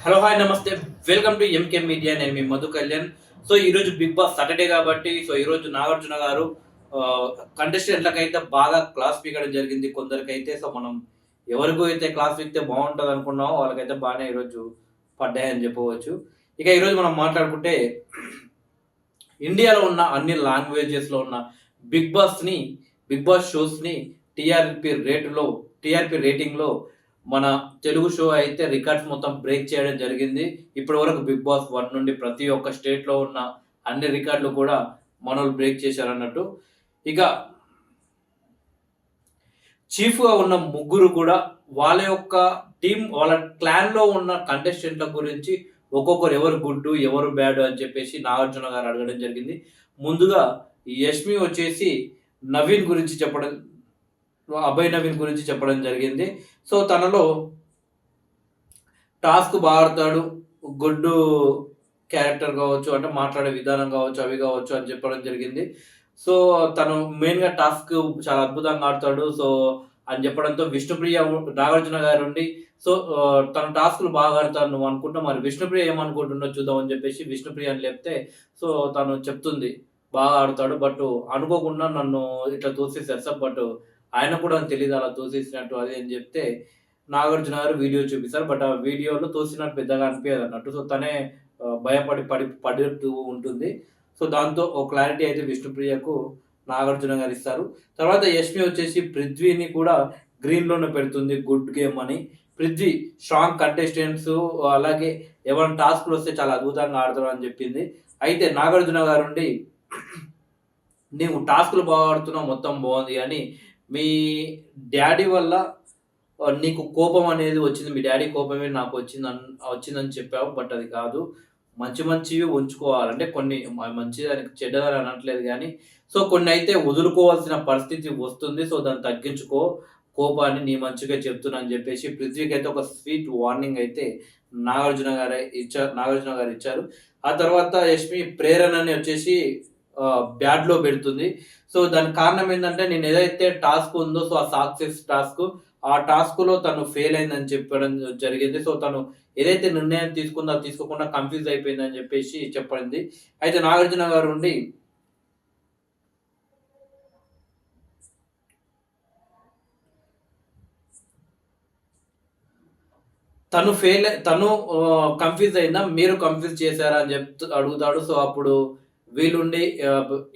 Hello hi నమస్తే. Welcome to MK media. నేను మీ మధు కళ్యాణ్. సో ఈరోజు బిగ్ బాస్ సాటర్డే కాబట్టి ఈరోజు నాగార్జున గారు కంటెస్టెంట్లకైతే బాగా క్లాస్ పీకడం జరిగింది కొందరికైతే. సో మనం ఎవరికో అయితే క్లాస్ పీకితే బాగుంటుంది అనుకున్నామో వాళ్ళకైతే బాగానే ఈరోజు పడ్డాయని చెప్పవచ్చు. ఇక ఈరోజు మనం మాట్లాడుకుంటే ఇండియాలో ఉన్న అన్ని లాంగ్వేజెస్లో ఉన్న బిగ్ బాస్ని బిగ్ బాస్ షోస్ని టీఆర్పీ రేటింగ్లో మన తెలుగు షో అయితే రికార్డ్స్ మొత్తం బ్రేక్ చేయడం జరిగింది. ఇప్పటి వరకు బిగ్ బాస్ 1 నుండి ప్రతి ఒక్క స్టేట్లో ఉన్న అన్ని రికార్డులు కూడా మనోళ్ళు బ్రేక్ చేశారన్నట్టు. ఇక చీఫ్‌గా ఉన్న ముగ్గురు కూడా వాళ్ళ యొక్క వాళ్ళ క్లాన్‌లో ఉన్న కంటెస్టెంట్ల గురించి ఒక్కొక్కరు ఎవరు గుడ్డు, ఎవరు బ్యాడ్ అని చెప్పేసి నాగార్జున గారు అడగడం జరిగింది. ముందుగా యష్మి వచ్చేసి నవీన్ గురించి చెప్పడం అభయ్ నవీన్ గురించి చెప్పడం జరిగింది. సో తనలో టాస్క్ బాగా ఆడతాడు, గుడ్డు క్యారెక్టర్ కావచ్చు, అంటే మాట్లాడే విధానం కావచ్చు, అవి కావచ్చు అని చెప్పడం జరిగింది. సో తను మెయిన్‌గా టాస్క్ చాలా అద్భుతంగా ఆడతాడు. సో అని చెప్పడంతో విష్ణుప్రియ నాగార్జున గారు ఉండి తను టాస్క్‌లు బాగా ఆడతాడు నువ్వు అనుకుంటావు, మరి విష్ణుప్రియ ఏమనుకుంటుందో చూద్దాం అని చెప్పేసి విష్ణుప్రియని లేపితే సో తను చెప్తుంది బాగా ఆడతాడు. బట్ అనుకోకుండా నన్ను ఇట్లా తోసేసారు సార్. బట్ ఆయన కూడా తెలీదు అలా తోసేసినట్టు అది అని చెప్తే నాగార్జున గారు వీడియో చూపిస్తారు. బట్ ఆ వీడియోలో తోసినట్టు పెద్దగా అనిపియదు అన్నట్టు. సో తనే భయపడి పడినట్టు ఉంటుంది. సో దాంతో ఓ క్లారిటీ అయితే విష్ణుప్రియకు నాగార్జున గారు ఇస్తారు. తర్వాత యష్మి వచ్చేసి పృథ్వీని కూడా గ్రీన్‌లోనే పెడుతుంది గుడ్ గేమ్ అని. పృథ్వీ స్ట్రాంగ్ కంటెస్టెంట్స్, అలాగే ఏమైనా టాస్క్‌లు వస్తే చాలా అద్భుతంగా ఆడతాడు అని చెప్పింది. అయితే నాగార్జున గారుండి నీవు టాస్క్‌లు బాగా ఆడుతున్నావు, మొత్తం బాగుంది కానీ మీ డ్యాడీ వల్ల నీకు కోపం అనేది వచ్చింది. మీ డ్యాడీ కోపమే నాకు వచ్చిందని చెప్పావు. బట్ అది కాదు. మంచివి ఉంచుకోవాలి. అంటే కొన్ని మంచిదని చెడ్డదని అనట్లేదు గానీ, సో కొన్నైతే వదులుకోవాల్సిన పరిస్థితి వస్తుంది. సో దాన్ని తగ్గించుకో. కోపాన్ని నీ మంచిగా చెప్తున్నా అని చెప్పేసి పృథ్వీకైతే ఒక స్వీట్ వార్నింగ్ అయితే నాగార్జున గారు ఇచ్చారు. ఆ తర్వాత యష్మి ప్రేరణని వచ్చేసి బ్యాడ్‌లో పెడుతుంది. సో దానికి కారణం ఏందంటే నేను ఏదైతే టాస్క్ ఉందో సో ఆ సక్సెస్ టాస్క్, ఆ టాస్క్‌లో తను ఫెయిల్ అయిందని చెప్పడం జరిగింది. సో తను ఏదైతే నిర్ణయం తీసుకుందో అది తీసుకోకుండా కన్‌ఫ్యూజ్ అయిపోయిందని చెప్పేసి చెప్పింది. అయితే నాగార్జున గారు ఉండి తను కన్‌ఫ్యూజ్ అయిందా? మీరు కన్‌ఫ్యూజ్ చేసారా అని అడుగుతాడు. సో అప్పుడు వీళ్ళుండి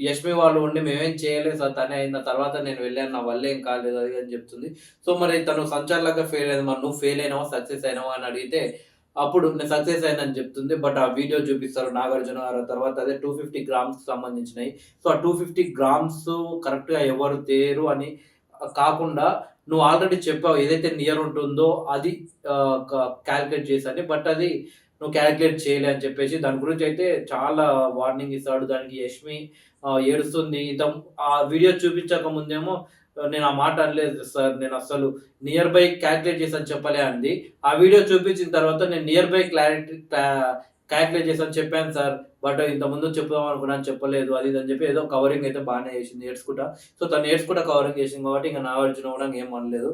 యష్మి వాళ్ళు ఉండి మేమేం చేయలేదు సార్, తనే అయింది. ఆ తర్వాత నేను వెళ్ళాను. నా వల్ల ఏం కాలేదు అది అని చెప్తుంది. సో మరి తను సంచాలకుగా ఫెయిల్ అయింది. మరి నువ్వు ఫెయిల్ అయినావా? సక్సెస్ అయినావా? అని అడిగితే అప్పుడు నేను సక్సెస్ అయినానని చెప్తుంది. బట్ ఆ వీడియో చూపిస్తారు నాగార్జున గారు. తర్వాత అదే 250 గ్రామ్స్‌కి సంబంధించినయి. సో ఆ 250 గ్రామ్స్ కరెక్ట్‌గా ఎవరు తేరు అని కాకుండా నువ్వు ఆల్రెడీ చెప్పావు ఏదైతే నియర్ ఉంటుందో అది కాలిక్యులేట్ చేశాను. బట్ అది నువ్వు కాలిక్యులేట్ చేయలే అని చెప్పేసి దాని గురించి అయితే చాలా వార్నింగ్ ఇస్తాడు. దానికి యష్మి ఏడుస్తుంది. ఆ వీడియో చూపించక ముందేమో నేను ఆ మాట అనలేదు సార్. నేను అస్సలు నియర్ బై కాలిక్యులేట్ చేశాను చెప్పలే అంది. ఆ వీడియో చూపించిన తర్వాత నేను నియర్ బై కాలిక్యులేట్ చేశాను చెప్పాను సార్. బట్ ఇంతకుముందు చెప్దాం అనుకున్నాను చెప్పలేదు అది ఇది అని చెప్పి ఏదో కవరింగ్ అయితే బాగానే చేసింది ఏడ్చుకుంటా. సో తను ఏడ్చుకుంటా కవరింగ్ చేసింది కాబట్టి ఇంక నాగార్జున కూడా ఏం అనలేదు.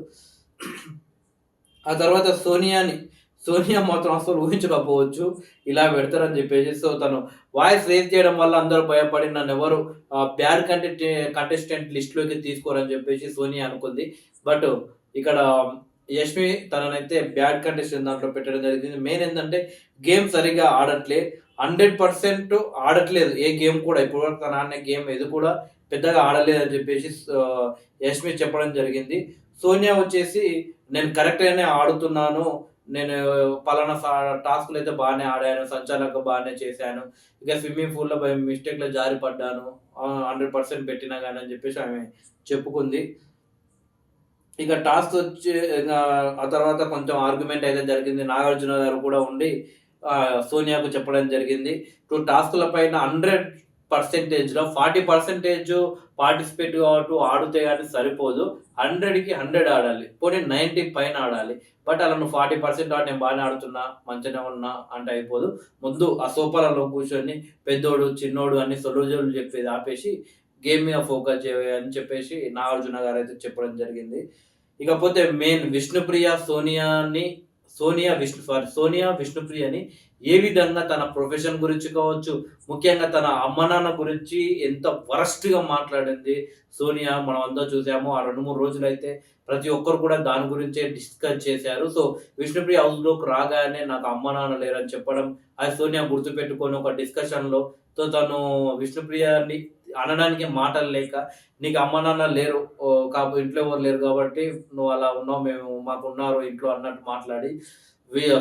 ఆ తర్వాత సోనియా మాత్రం అసలు ఊహించకపోవచ్చు ఇలా పెడతారని చెప్పేసి. సో తను వాయిస్ రేజ్ చేయడం వల్ల అందరూ భయపడి నన్నెవరు బ్యాడ్ కంటెస్టెంట్ లిస్ట్‌లోకి తీసుకోరని చెప్పేసి సోనియా అనుకుంది. బట్ ఇక్కడ యష్మి తననైతే బ్యాడ్ కంటెస్టెంట్ దాంట్లో పెట్టడం జరిగింది. మెయిన్ ఏందంటే గేమ్ సరిగ్గా ఆడట్లే. 100% ఆడట్లేదు ఏ గేమ్ కూడా. ఇప్పటివరకు తను ఆడిన గేమ్ ఏది కూడా పెద్దగా ఆడలేదని చెప్పేసి యష్మి చెప్పడం జరిగింది. సోనియా వచ్చేసి నేను కరెక్ట్‌గానే ఆడుతున్నాను. నేను పలానా టాస్క్‌లయితే బానే ఆడాను. సంచాలకుగా బానే చేశాను. ఇక స్విమ్మింగ్ పూల్‌లో బై మిస్టేక్‌లో జారి పడ్డాను. 100% పెట్టినా గాని అని చెప్పేసి ఆమె చెప్పుకుంది. ఇక టాస్క్ వచ్చి ఆ తర్వాత కొంచెం ఆర్గ్యుమెంట్ అయితే జరిగింది. నాగార్జున గారు కూడా ఉండి సోనియాకు చెప్పడం జరిగింది. ఇప్పుడు టాస్క్‌ల పైన 100%లో 40% పార్టిసిపేట్ ఆడితే గాని సరిపోదు. 100కి 100 ఆడాలి. పోనీ 90 పైన ఆడాలి. బట్ అలా నువ్వు 40% ఆడి నేను బానే ఆడుతున్నా, మంచిగానే ఉన్నా అంటే అయిపోదు. ముందు ఆ సోఫాలలో కూర్చొని పెద్దోడు, చిన్నోడు అన్ని సొల్యూషన్‌లు చెప్పేది ఆపేసి గేమ్ మీద ఫోకస్ చేయి అని చెప్పేసి నాగార్జున గారైతే చెప్పడం జరిగింది. ఇకపోతే మెయిన్ విష్ణుప్రియ, సోనియాని సోనియా విష్ణుప్రియని ఏ విధంగా తన ప్రొఫెషన్ గురించి కావచ్చు, ముఖ్యంగా తన అమ్మ నాన్న గురించి ఎంత వరస్ట్‌గా మాట్లాడింది సోనియా. మనమందరం చూసాము. ఆ 2, 3 రోజులైతే ప్రతి ఒక్కరు కూడా దాని గురించే డిస్కస్ చేశారు. సో, విష్ణుప్రియ హౌస్‌లోకి రాగానే నాకు అమ్మ నాన్న లేరని చెప్పడం, అది సోనియా గుర్తుపెట్టుకొని ఒక డిస్కషన్‌లో తను విష్ణుప్రియని అనడానికి మాటలు లేక, "నీకు అమ్మ నాన్న లేరు. ఇంట్లో ఎవరు లేరు కాబట్టి నువ్వు అలా ఉన్నావు. మాకున్నారు ఇంట్లో" అన్నట్టు మాట్లాడి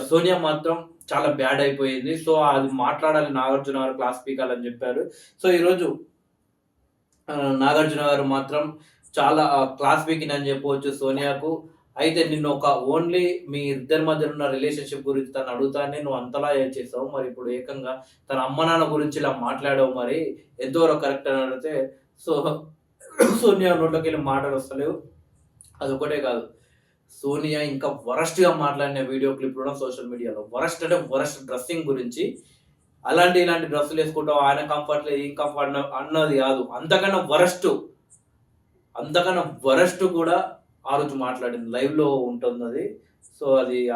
సోనియా మాత్రం చాలా బ్యాడ్ అయిపోయింది. సో, అది మాట్లాడాలి నాగార్జున గారు క్లాస్ పీకాలని చెప్పారు. సో, ఈరోజు నాగార్జున గారు మాత్రం చాలా క్లాస్ పీకిందని చెప్పవచ్చు సోనియాకు. అయితే ఓన్లీ మీ ఇద్దరి మధ్యన ఉన్న రిలేషన్‌షిప్ గురించి తను అడుగుతానే నువ్వు అంతలా చేసావు. మరి ఇప్పుడు ఏకంగా తన అమ్మ నాన్న గురించి ఇలా మాట్లాడావు మరి ఎంతవరకు కరెక్ట్ అని అడిగితే, సో సోనియా నోట్లోకెళ్ళి మాటలొస్తలేవు. అదొక్కటే కాదు. సోనియా ఇంకా వరస్ట్‌గా మాట్లాడిన వీడియో క్లిప్‌లు కూడా సోషల్ మీడియాలో. వరస్ట్ అంటే వరస్ట్ డ్రెస్సింగ్ గురించి. ఇలాంటి డ్రెస్సులేసుకుంటావు. ఆయన కంఫర్ట్ లేదు, ఈయన కంఫర్ట్ అన్నది కాదు. అంతకన్నా వరస్ట్ కూడా ఆ రోజు మాట్లాడింది. లైవ్‌లో ఉంటుందది. సో,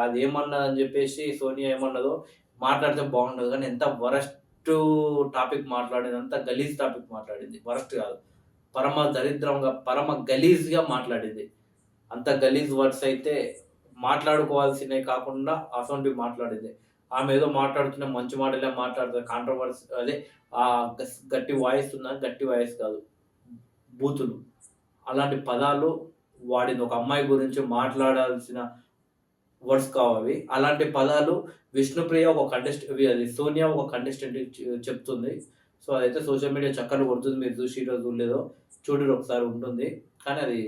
అదేమన్నదని చెప్పేసి సోనియా ఏమన్నదో మాట్లాడితే బాగుండదు. కానీ ఎంత వరస్ట్ టాపిక్ మాట్లాడింది. అంత గలీజ్ టాపిక్ మాట్లాడింది. వరస్ట్ కాదు. పరమ దరిద్రంగా, పరమ గలీజ్‌గా మాట్లాడింది. అంత గలీజ్ వర్డ్స్ అయితే మాట్లాడుకోవాల్సినవి కాకుండా అసొంటివి మాట్లాడింది. ఆమె ఏదో మాట్లాడుతున్న మంచి మాటలే మాట్లాడుతది. అదే గట్టి వాయిస్ గట్టి వాయిస్ కాదు. బూతులు. అలాంటి పదాలు వాడింది. ఒక అమ్మాయి గురించి మాట్లాడాల్సిన వర్డ్స్ కావవి. అలాంటి పదాలు విష్ణుప్రియ అది సోనియా ఒక కంటెస్టెంట్‌కి చెప్తుంది. సో, అదైతే సోషల్ మీడియా చక్కర్లు కొడుతుంది. మీరు చూసిర్రో చూడలేదో చూడుర్రి ఒకసారి ఉంటుంది. కానీ అది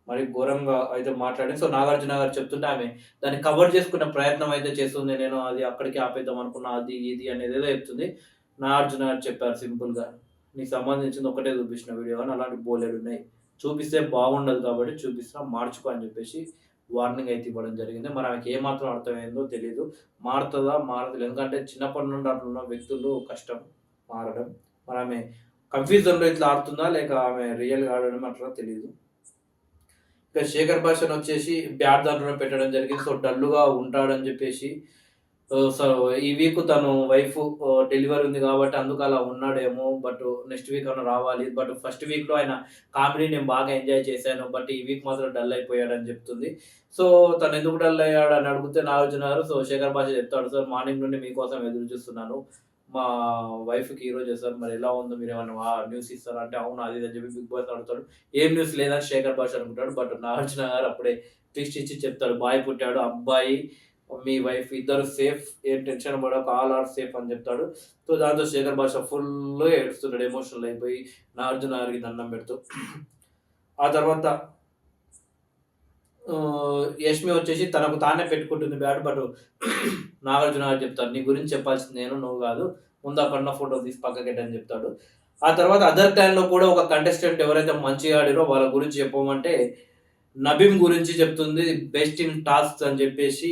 మరి ఘోరంగా అయితే మాట్లాడింది. సో, నాగార్జున గారు చెప్తుంటే ఆమె దాన్ని కవర్ చేసుకునే ప్రయత్నం అయితే చేస్తుంది. నేను అది అక్కడికి ఆపేద్దాం అనుకున్నా. అది ఇది అనేదేదో చెప్తుంది. నాగార్జున గారు చెప్పారు సింపుల్‌గా. నీకు సంబంధించింది ఒకటే చూపించిన వీడియో గాని అలాంటివి బోలెడున్నాయి. చూపిస్తే బాగుండదు కాబట్టి చూపిస్తున్నా మార్చుకో అని చెప్పేసి వార్నింగ్ అయితే ఇవ్వడం జరిగింది. మరి ఆమెకి ఏమాత్రం అర్థమైందో తెలీదు. మారుతదా? మారదు. ఎందుకంటే చిన్నప్పటి నుండి అట్లున్న వ్యక్తులు కష్టం మారడం. మరి ఆమె కన్‌ఫ్యూజన్‌లో ఇట్లా ఆడుతుందా? లేక ఆమె రియల్‌గా ఆడడం అట్లా తెలీదు. ఇక శేఖర్ భాషనొచ్చేసి బ్యాడ్ దాంట్లోనే పెట్టడం జరిగింది. సో, డల్లుగా ఉంటాడని చెప్పేసి సో, ఈ వీక్ తను వైఫ్ డెలివరీ ఉంది కాబట్టి అందుకు అలా ఉన్నాడేమో. బట్ నెక్స్ట్ వీక్ అన్నా రావాలి. బట్ ఫస్ట్ వీక్‌లో ఆయన కామెడీ నేను బాగా ఎంజాయ్ చేశాను. బట్ ఈ వీక్ మాత్రం డల్ అయిపోయాడని చెప్తుంది. సో, తను ఎందుకు డల్ అయ్యాడని అడిగితే నాగార్జున గారు శేఖర్ భాష చెప్తాడు. సార్ మార్నింగ్ నుండి మీకోసం ఎదురు చూస్తున్నాను. మా వైఫ్‌కి ఈరోజు చేశారు. మరి ఎలా ఉందో మీరేమన్నా న్యూస్ ఇస్తారా? అంటే అవును అది ఇది అని చెప్పి బిగ్ బాస్ అడుగుతాడు. ఏం న్యూస్ లేదని శేఖర్ భాష అనుకుంటాడు. బట్ నాగార్జున గారు అప్పుడే ట్విస్ట్ ఇచ్చి చెప్తాడు. బాయ్ పుట్టాడు. అబ్బాయి, మీ వైఫ్ ఇద్దరు సేఫ్. ఏం టెన్షన్ పడకు. ఆల్ ఆర్ సేఫ్ అని చెప్తాడు. సో, దాంతో శేఖర్ భాష ఫుల్‌గా ఏడుస్తున్నాడు. ఎమోషనల్ అయిపోయి నాగార్జున గారికి దండం పెడుతూ. ఆ తర్వాత యష్మి వచ్చేసి తనకు తానే పెట్టుకుంటుంది బ్యాడ్. బట్ నాగార్జున గారు చెప్తారు. నీ గురించి చెప్పాల్సింది నేను, నువ్వు కాదు. ముందు అక్కడున్న ఫోటో తీసి పక్కకెట్టని చెప్తాడు. ఆ తర్వాత అదర్ టైమ్‌లో కూడా ఒక కంటెస్టెంట్ ఎవరైతే మంచిగా ఆడిరో వాళ్ళ గురించి చెప్పమంటే నబీమ్ గురించి చెప్తుంది. బెస్ట్ ఇన్ టాస్క్స్ అని చెప్పేసి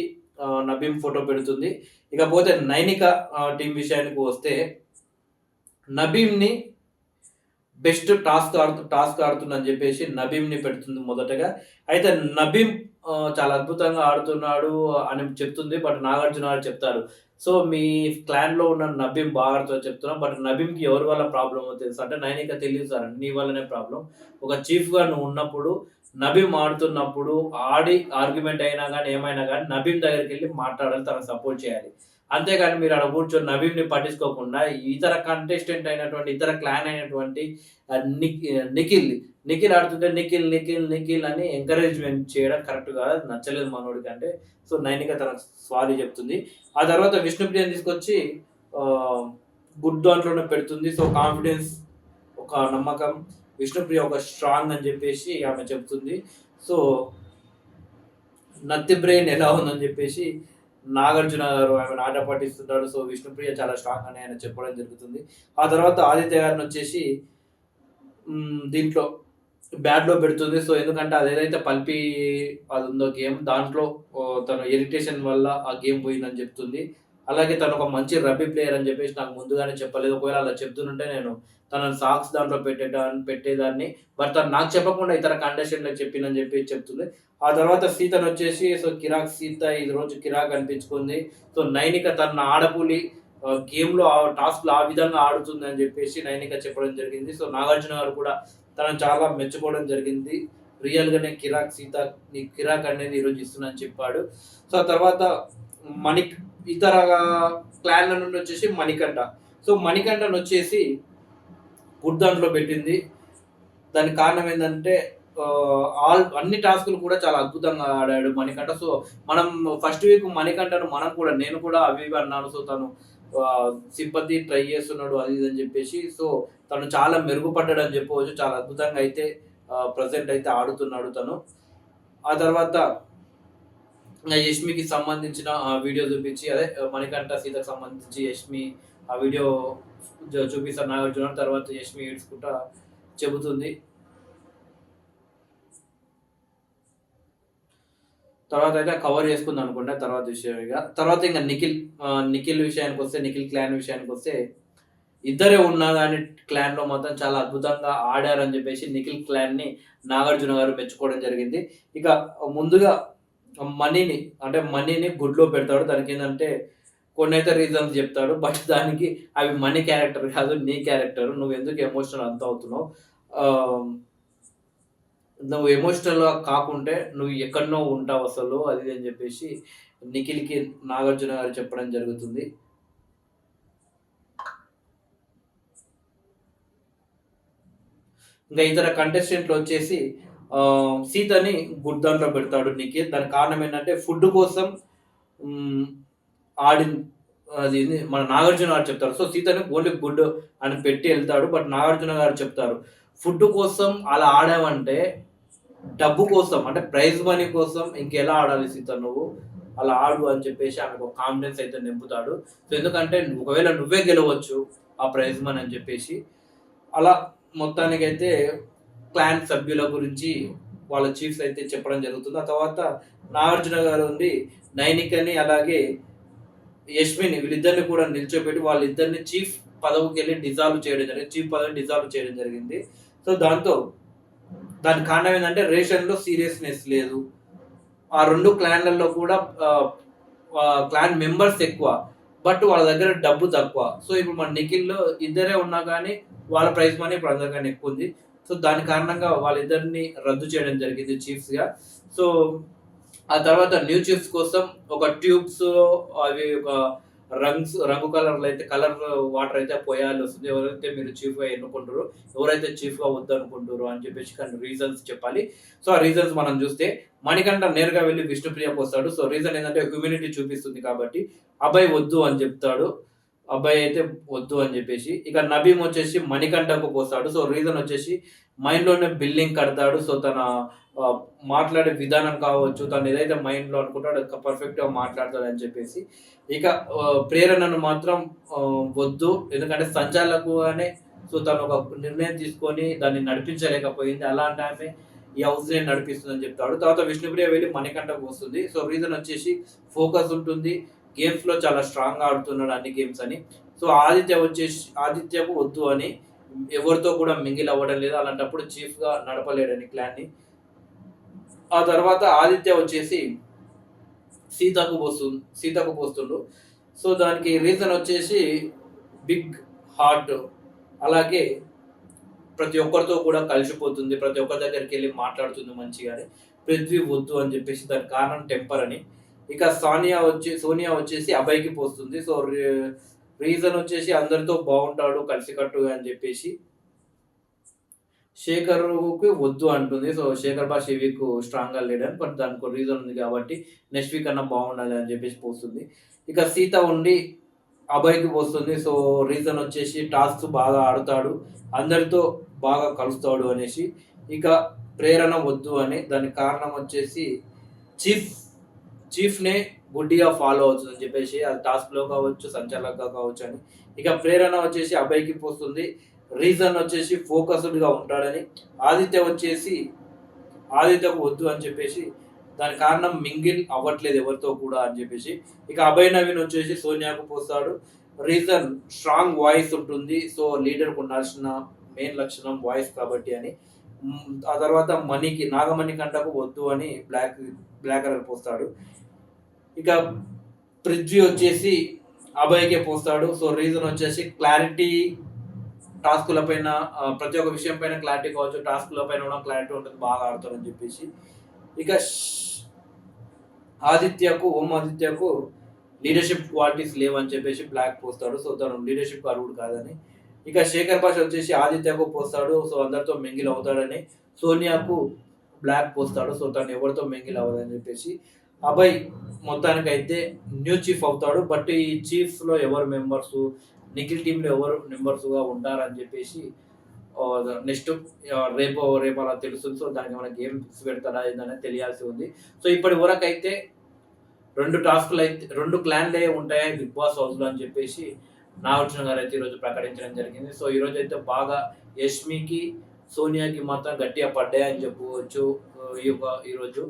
నబీమ్ ఫోటో పెడుతుంది. ఇకపోతే నైనిక టీమ్ విషయానికి వస్తే నబీమ్‌ని బెస్ట్ టాస్క్ ఆడుతుందని చెప్పేసి నబీమ్‌ని పెడుతుంది మొదటగా. అయితే నబీమ్ చాలా అద్భుతంగా ఆడుతున్నాడు అని చెప్తుంది. బట్ నాగార్జున గారు చెప్తారు. సో, మీ క్లాన్‌లో ఉన్న నబీమ్ బాగా ఆడుతాడని చెప్తున్నావు. బట్ నబీమ్‌కి ఎవరి వల్ల ప్రాబ్లమో తెలుసా? అంటే నైనిక తెలీదు సార్ నీ వల్లనే ప్రాబ్లమ్. ఒక చీఫ్‌గా నువ్వు ఉన్నప్పుడు నబీమ్ ఆడుతున్నప్పుడు ఆర్గ్యుమెంట్ అయినా గాని, ఏమైనా గాని నబీమ్ దగ్గరికెళ్లి మాట్లాడాలి. తనకు సపోర్ట్ చేయాలి. అంతేగాని మీరు ఆడ కూర్చొని నబీమ్‌ని పట్టించుకోకుండా ఇతర కంటెస్టెంట్ అయినటువంటి, ఇతర క్లాన్ అయినటువంటి నిఖిల్ ఆడుతుంటే నిఖిల్ అని ఎంకరేజ్‌మెంట్ చేయడం కరెక్ట్ కాదు. అది నచ్చలేదు మనోడికంటే. సో, నైనిక తనకు సారీ చెప్తుంది. ఆ తర్వాత విష్ణుప్రియని తీసుకొచ్చి గుడ్ దాంట్లోనే పెడుతుంది. సో, కాన్ఫిడెన్స్, ఒక నమ్మకం, విష్ణుప్రియ ఒక స్ట్రాంగ్ అని చెప్పేసి ఆమె చెప్తుంది. సో, నత్తి బ్రెయిన్ ఎలా ఉందని చెప్పేసి నాగార్జున గారు ఆమెను ఆట పట్టిస్తుంటాడు. సో, విష్ణుప్రియ చాలా స్ట్రాంగ్ అని ఆయన చెప్పడం జరుగుతుంది. ఆ తర్వాత ఆదిత్య గారినొచ్చేసి దీంట్లో బ్యాడ్‌లో పెడుతుంది. సో, ఎందుకంటే అదేదైతే పల్పి అది ఉందో గేమ్ దాంట్లో తన ఇరిటేషన్ వల్ల ఆ గేమ్ పోయిందని చెప్తుంది. అలాగే తను ఒక మంచి రబ్బీ ప్లేయర్ అని చెప్పేసి నాకు ముందుగానే చెప్పలేదు. ఒకవేళ అలా చెప్తుంటే నేను తనని సాక్స్ దాంట్లో పెట్టేదాన్ని. బట్ తను నాకు చెప్పకుండా ఇతర కంటెస్టెంట్‌లకు చెప్పిందని చెప్పి చెప్తుంది. ఆ తర్వాత సీతనొచ్చేసి కిరాక్ సీత ఈరోజు కిరాక్ అనిపించుకుంది. నైనిక తన ఆడపులి గేమ్‌లో టాస్క్‌లో ఆ విధంగా ఆడుతుందని చెప్పేసి నైనిక చెప్పడం జరిగింది. నాగార్జున గారు కూడా తనను చాలా మెచ్చుకోవడం జరిగింది. రియల్‌గానే కిరాక్ సీత నీకు కిరాక్ అనేది ఈరోజు ఇస్తున్నా అని చెప్పాడు. ఆ తర్వాత మణిక్ ఇతర క్లాన్‌ల నుండి వచ్చేసి మణికంఠ. మణికంఠనొచ్చేసి గుడ్ దాంట్లో పెట్టింది. దానికి కారణం ఏందంటే అన్ని టాస్కులు కూడా చాలా అద్భుతంగా ఆడాడు మణికంఠ. మనం ఫస్ట్ వీక్ మణికంఠను నేను కూడా అవి ఇవి అన్నాను. తను సింపతి ట్రై చేస్తున్నాడు అది ఇది అని చెప్పేసి. తను చాలా మెరుగుపడ్డాడని చెప్పవచ్చు. చాలా అద్భుతంగా అయితే ప్రెజెంట్ అయితే ఆడుతున్నాడు తను. ఆ తర్వాత యష్మికి సంబంధించిన వీడియో చూపించి అదే మణికంఠ సీతకు సంబంధించి యష్మి ఆ వీడియో చూపిస్తారు నాగార్జున. తర్వాత యష్మి ఏడ్చుకుంటా చెబుతుంది. తర్వాత అయితే కవర్ చేసుకుందాం అనుకుంటా తర్వాత విషయం ఇక. తర్వాత ఇంకా నిఖిల్ విషయానికొస్తే, నిఖిల్ క్లాన్ విషయానికొస్తే ఇద్దరే ఉన్నా కానీ క్లాన్‌లో మాత్రం చాలా అద్భుతంగా ఆడారని చెప్పేసి నిఖిల్ క్లాన్‌ని నాగార్జున గారు మెచ్చుకోవడం జరిగింది. ఇక ముందుగా మనీని గుడ్‌లో పెడతాడు. దానికేందంటే కొన్నైతే రీజన్స్ చెప్తాడు. బట్ దానికి అవి మనీ క్యారెక్టర్ కాదు, నీ క్యారెక్టర్. నువ్వెందుకు ఎమోషనల్ అంత అవుతున్నావు? నువ్వు ఎమోషనల్‌గా కాకుంటే నువ్వు ఎక్కడనో ఉంటావు అసలు అది అని చెప్పేసి నిఖిల్‌కి నాగార్జున గారు చెప్పడం జరుగుతుంది. ఇంకా ఇతర కంటెస్టెంట్లు వచ్చేసి సీతని గుడ్ దాంట్లో పెడతాడు నిఖిల్. దానికి కారణం ఏంటంటే ఫుడ్ కోసం ఆడి అది మన నాగార్జున గారు చెప్తారు. సీతని ఓన్లీ గుడ్ అని పెట్టి వెళ్తాడు. బట్ నాగార్జున గారు చెప్తారు ఫుడ్ కోసం అలా ఆడావంటే డబ్బు కోసం అంటే ప్రైజ్ మనీ కోసం ఇంకెలా ఆడాలి సీత నువ్వు అలా ఆడు అని చెప్పేసి ఆమెకు కాన్ఫిడెన్స్ అయితే నింపుతాడు. ఎందుకంటే ఒకవేళ నువ్వే గెలవచ్చు ఆ ప్రైజ్ మనీ అని చెప్పేసి. అలా మొత్తానికైతే క్లాన్ సభ్యుల గురించి వాళ్ళ చీఫ్స్ అయితే చెప్పడం జరుగుతుంది. ఆ తర్వాత నాగార్జున గారు ఉంది నైనికని అలాగే యష్మిని వీళ్ళిద్దరిని కూడా నిల్చోబెట్టి వాళ్ళిద్దరిని చీఫ్ పదవికి వెళ్ళి డిజాల్వ్ చేయడం జరిగింది. చీఫ్ పదవిని డిజాల్వ్ చేయడం జరిగింది. దానికి కారణం ఏంటంటే రేషన్‌లో సీరియస్‌నెస్ లేదు. ఆ 2 క్లాన్‌లలో కూడా క్లాన్ మెంబర్స్ ఎక్కువ. బట్ వాళ్ళ దగ్గర డబ్బు తక్కువ. ఇప్పుడు మన నిఖిల్‌లో ఇద్దరే ఉన్నా కానీ వాళ్ళ ప్రైజ్ మనీ ఇప్పుడు అందరికన్నా ఎక్కువ ఉంది. దాని కారణంగా వాళ్ళిద్దరిని రద్దు చేయడం జరిగింది చీఫ్స్‌గా. ఆ తర్వాత న్యూ చీఫ్స్ కోసం ఒక ట్యూబ్స్ అవి ఒక రంగు కలర్‌లో అయితే కలర్ వాటర్ అయితే పోయాల్సి వస్తుంది. ఎవరైతే మీరు చీఫ్‌గా ఎన్నుకుంటారో, ఎవరైతే చీఫ్‌గా వద్దనుకుంటారో అని చెప్పేసి కొన్ని రీజన్స్ చెప్పాలి. ఆ రీజన్స్ మనం చూస్తే మణికంఠ నేరుగా వెళ్లి విష్ణుప్రియకి వస్తాడు. రీజన్ ఏంటంటే హ్యూమినిటీ చూపిస్తుంది కాబట్టి అభయ్ వద్దు అని చెప్తాడు. అబ్బాయి అయితే వద్దు అని చెప్పేసి. ఇక నబీమ్ వచ్చేసి మణికంఠకు పోస్తాడు. రీజన్ వచ్చేసి మైండ్‌లోనే బిల్డింగ్ కడతాడు. తన మాట్లాడే విధానం కావచ్చు, తను ఏదైతే మైండ్‌లో అనుకుంటాడో అది పర్ఫెక్ట్‌గా మాట్లాడతాడని చెప్పేసి. ఇక ప్రేరణను మాత్రం వద్దు. ఎందుకంటే సంచాలకుగానే తను ఒక నిర్ణయం తీసుకొని దాన్ని నడిపించలేకపోయింది. అలాంటి ఆమె ఈ హౌస్‌ని నడిపిస్తుందని చెప్తాడు. తర్వాత విష్ణుప్రియ వెళ్ళి మణికంఠకు వస్తుంది. రీజన్ వచ్చేసి ఫోకస్ ఉంటుంది. గేమ్స్‌లో చాలా స్ట్రాంగ్‌గా ఆడుతున్నాడు అన్ని గేమ్స్ అని. ఆదిత్యకు వద్దు అని ఎవరితో కూడా మింగిల్ అవ్వడం లేదు. అలాంటప్పుడు చీఫ్‌గా నడపలేడని క్లాన్‌ని. ఆ తర్వాత ఆదిత్య వచ్చేసి సీతకు పోస్తుండు. దానికి రీజన్ వచ్చేసి బిగ్ హార్ట్. అలాగే ప్రతి ఒక్కరితో కూడా కలిసిపోతుంది. ప్రతి ఒక్కరి దగ్గరికి వెళ్ళి మాట్లాడుతుంది మంచిగానే. పృథ్వీ వద్దు అని చెప్పేసి దానికి కారణం టెంపర్ అని. ఇక సోనియా వచ్చేసి అభయ్‌కి పోస్తుంది. రీజన్ వచ్చేసి అందరితో బాగుంటాడు కలిసికట్టుగా అని చెప్పేసి. శేఖర్‌కి వద్దు అంటుంది. శేఖర్ బాష్ ఈ వీక్ స్ట్రాంగ్‌గా లేడని. బట్ దానికో రీజన్ ఉంది కాబట్టి నెక్స్ట్ వీక్ అన్నా బాగుండాలి అని చెప్పేసి పోస్తుంది. ఇక సీత ఉండి అభయ్‌కి పోస్తుంది. రీజన్ వచ్చేసి టాస్క్స్ బాగా ఆడుతాడు. అందరితో బాగా కలుస్తాడు అనేసి. ఇక ప్రేరణ వద్దు అని. దానికి కారణం వచ్చేసి చీఫ్‌నే గుడ్డిగా ఫాలో అవుతుందని చెప్పేసి అది టాస్క్‌లో కావచ్చు, సంచాలకుగా కావచ్చు అని. ఇక ప్రేరణ వచ్చేసి అభయ్‌కి పోస్తుంది. రీజన్ వచ్చేసి ఫోకస్డ్‌గా ఉంటాడని. ఆదిత్యకు వద్దు అని చెప్పేసి దానికి కారణం మింగిల్ అవ్వట్లేదు ఎవరితో కూడా అని చెప్పేసి. ఇక అభయ్ నవీన్ వచ్చేసి సోనియాకు పోస్తాడు. రీజన్ స్ట్రాంగ్ వాయిస్ ఉంటుంది. సో లీడర్‌కి ఉండాల్సిన మెయిన్ లక్షణం వాయిస్ కాబట్టి అని. ఆ తర్వాత నాగమణికంటకు వద్దు అని బ్లాక్ కలర్ పోస్తాడు. ఇక పృథ్వీ వచ్చేసి అభయ్‌కే పోస్తాడు. సో రీజన్ వచ్చేసి క్లారిటీ టాస్కుల పైన ప్రతి ఒక్క విషయం పైన క్లారిటీ కావచ్చు, టాస్కుల పైన కూడా క్లారిటీ ఉంటుంది, బాగా ఆడతారని చెప్పేసి. ఇక ఓం ఆదిత్యకు లీడర్‌షిప్ క్వాలిటీస్ లేవని చెప్పేసి బ్లాక్ పోస్తాడు. సో తను లీడర్‌షిప్ అర్హుడు కాదని. ఇక శేఖర్ భాష వచ్చేసి ఆదిత్యకు పోస్తాడు. సో అందరితో మింగిల్ అవుతాడని. సోనియాకు బ్లాక్ పోస్తాడు. సో తను ఎవరితో మింగిల్ అవ్వదని చెప్పేసి. అభయ్ మొత్తానికైతే న్యూ చీఫ్ అవుతాడు. బట్ ఈ చీఫ్స్‌లో ఎవరు మెంబర్సు, నిఖిల్ టీమ్‌లో ఎవరు మెంబర్స్‌గా ఉంటారని చెప్పేసి నెక్స్ట్ రేపు అలా తెలుస్తుంది. సో దానికి ఏమైనా గేమ్ ఫిక్స్ పెడతారా ఏందనేది తెలియాల్సి ఉంది. సో ఇప్పటి వరకైతే 2 క్లాన్‌లే ఉంటాయి బిగ్ బాస్ హౌస్‌లో అని చెప్పేసి నాగార్జున గారైతే ఈరోజు ప్రకటించడం జరిగింది. సో ఈరోజైతే బాగా యష్మికి, సోనియాకి మాత్రం గట్టిగా పడ్డాయని చెప్పుకోవచ్చు. ఈరోజు